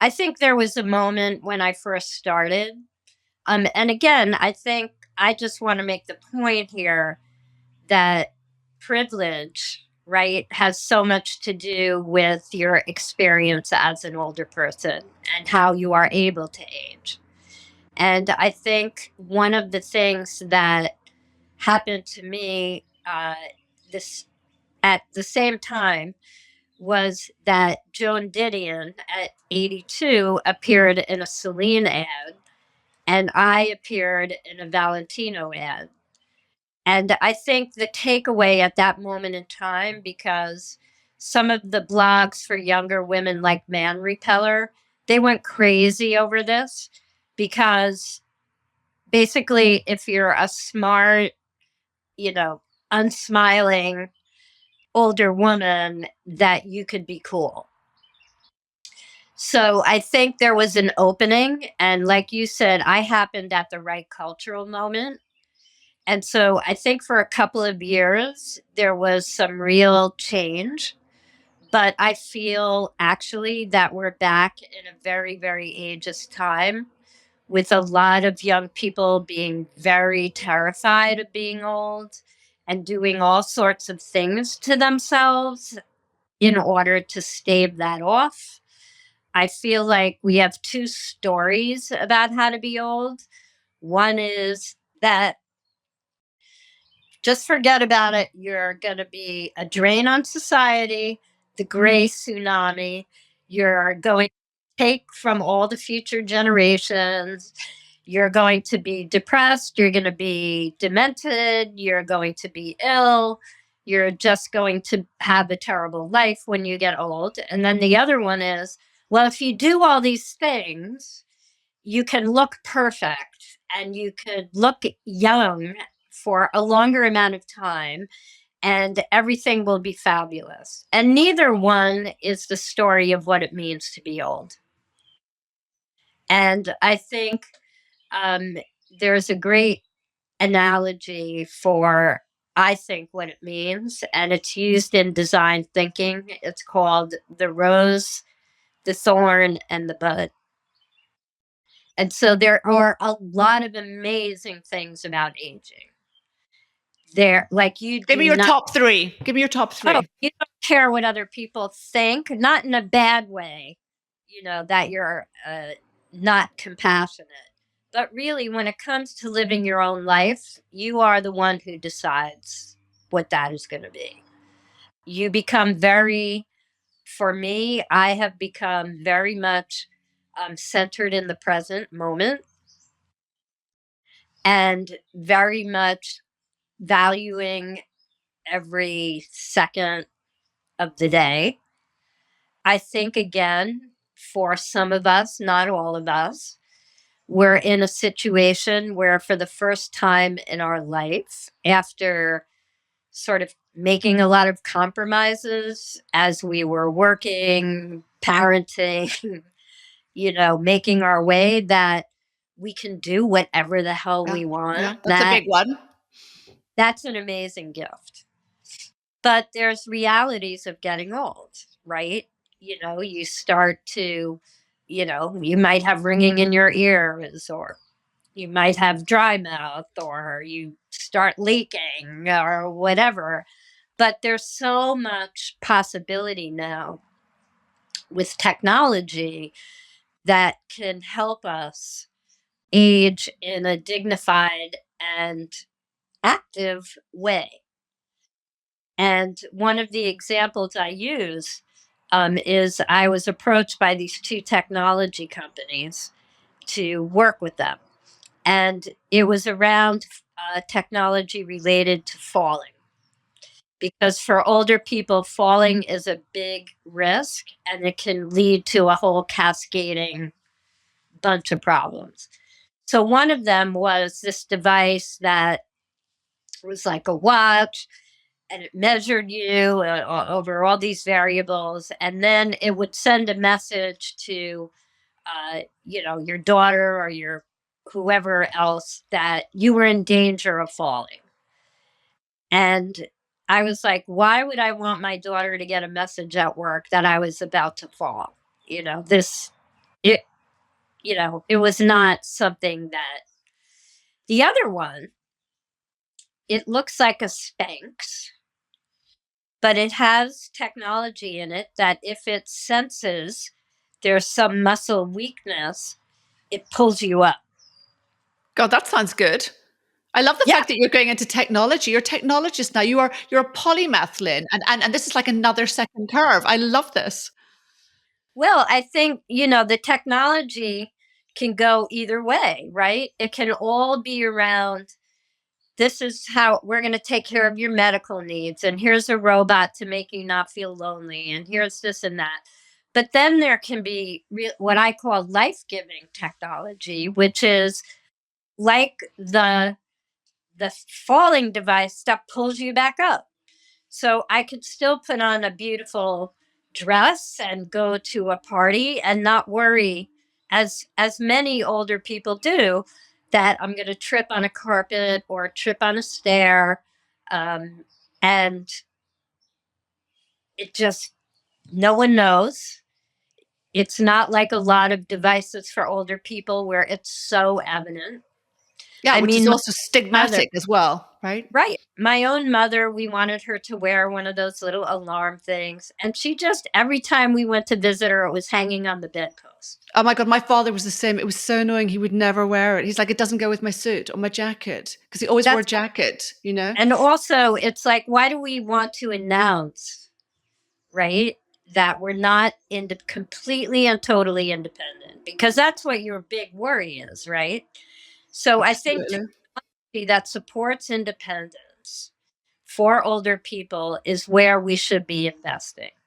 I think there was a moment when I first started. And again, I think I just want to make the point here that privilege, right, has so much to do with your experience as an older person and how you are able to age. And I think one of the things that happened to me this at the same time was that Joan Didion at 82 appeared in a Celine ad, and I appeared in a Valentino ad. And I think the takeaway at that moment in time, because some of the blogs for younger women like Man Repeller, they went crazy over this because basically, if you're a smart, you know, unsmiling older woman, that you could be cool. So I think there was an opening. And like you said, I happened at the right cultural moment. And so I think for a couple of years, there was some real change. But I feel actually that we're back in a very, very ageist time with a lot of young people being very terrified of being old and doing all sorts of things to themselves in order to stave that off. I feel like we have two stories about how to be old. One is that just forget about it. You're going to be a drain on society, the gray tsunami. You're going to take from all the future generations. You're going to be depressed. You're going to be demented. You're going to be ill. You're just going to have a terrible life when you get old. And then the other one is, well, if you do all these things, you can look perfect and you could look young for a longer amount of time and everything will be fabulous. And neither one is the story of what it means to be old. And I think um, there's a great analogy for, I think, what it means, and it's used in design thinking. It's called the rose, the thorn, and the bud. And so there are a lot of amazing things about aging. There, like you Give do me your not, top three. Give me your top oh, three. you don't care what other people think, not in a bad way, that you're not compassionate. But really, when it comes to living your own life, you are the one who decides what that is going to be. You become very, for me, I have become very much centered in the present moment and very much valuing every second of the day. I think, again, for some of us, not all of us, we're in a situation where, for the first time in our life, after sort of making a lot of compromises as we were working, parenting, making our way, that we can do whatever the hell Yeah, we want. yeah, that's a big one. That's an amazing gift. But there's realities of getting old, right? You start to, you might have ringing in your ears, or you might have dry mouth, or you start leaking, or whatever. But there's so much possibility now with technology that can help us age in a dignified and active way. And one of the examples I use is I was approached by these two technology companies to work with them. And it was around technology related to falling. Because for older people, falling is a big risk and it can lead to a whole cascading bunch of problems. So one of them was this device that was like a watch, and it measured you over all these variables, and then it would send a message to your daughter or your whoever else that you were in danger of falling. And I was like, why would I want my daughter to get a message at work that I was about to fall? This It, it was not something that the other one, it looks like a Spanx, but it has technology in it that if it senses there's some muscle weakness, it pulls you up. God, that sounds good. I love the Yeah. fact that you're going into technology. You're a technologist now. You're a polymath, Lynn, and this is like another second curve. I love this. Well, I think, the technology can go either way, right? It can all be around, this is how we're going to take care of your medical needs, and here's a robot to make you not feel lonely, and here's this and that. But then there can be what I call life-giving technology, which is like the falling device that pulls you back up. So I could still put on a beautiful dress and go to a party and not worry, as many older people do, that I'm going to trip on a carpet or trip on a stair, and it just, no one knows. It's not like a lot of devices for older people where it's so evident. Yeah, I which is mean, my also mother, stigmatic as well, right? right. My own mother, we wanted her to wear one of those little alarm things. And she just, every time we went to visit her, it was hanging on the bedpost. Oh my God, my father was the same. It was so annoying. He would never wear it. He's like, it doesn't go with my suit or my jacket because he always wore a That's, jacket, you know? and also, it's like, why do we want to announce, right, that we're not completely and totally independent? Because that's what your big worry is, right? So I think Absolutely. technology that supports independence for older people is where we should be investing.